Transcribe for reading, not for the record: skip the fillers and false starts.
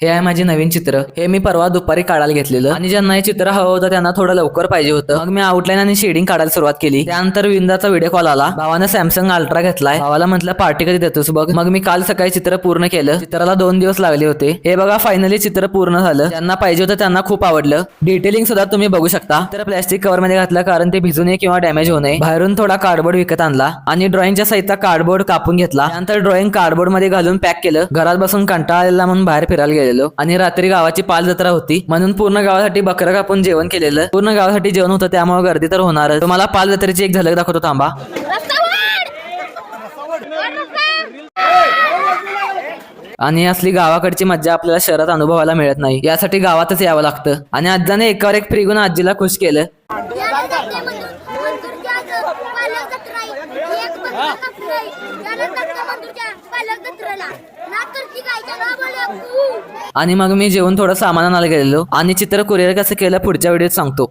हे आहे माझे नवीन चित्र. हे मी परवा दुपारी काढायला घेतलेलं आणि ज्यांना हे चित्र हवं होतं त्यांना थोडं लवकर पाहिजे होतं. मग मी आउटलाईन आणि शेडिंग काढायला सुरुवात केली. त्यानंतर विंदाचा व्हिडिओ कॉल आला. भावानं सॅमसंग अल्ट्रा घेतलाय. भावाला म्हटलं पार्टी कधी देतोस बघ. मग मी काल सकाळी चित्र पूर्ण केलं. चित्राला 2 दिवस लागले होते. हे बघा फायनली चित्र पूर्ण झालं. ज्यांना पाहिजे होतं त्यांना खूप आवडलं. डिटेलिंग सुद्धा तुम्ही बघू शकता. तर प्लॅस्टिक कव्हर मध्ये घातलं कारण ते भिजू नये किंवा डॅमेज होऊ नये. बाहेरून थोडा कार्डबोर्ड विकत आणला आणि ड्रॉइंगच्या साईडचा कार्डबोर्ड कापून घेतला. त्यानंतर ड्रॉइंग कार्डबोर्ड मध्ये घालून पॅक केलं. घरात बसून कंटाळा आलेला म्हणून बाहेर फिरायला गेलेलो आणि रात्री गावाची पाल जत्रा होती म्हणून पूर्ण गावासाठी बकरं कापून जेवण केलेलं. पूर्ण गावासाठी जेवण होतं त्यामुळे गर्दी तर होणारच. तुम्हाला पाल जत्रेची एक झलक दाखवतो थांबा. आणि असली गावाकडची मज्जा आपल्याला शहरात अनुभवायला मिळत नाही. यासाठी गावातच यावं लागतं. आणि आज्जाने एकावर एक फ्री गुण आजीला खुश केलं. आणि मग मी जेवून थोडं सामान आणायला गेलेलो आणि चित्र कुरिअर कसं केलं पुढच्या व्हिडिओत सांगतो.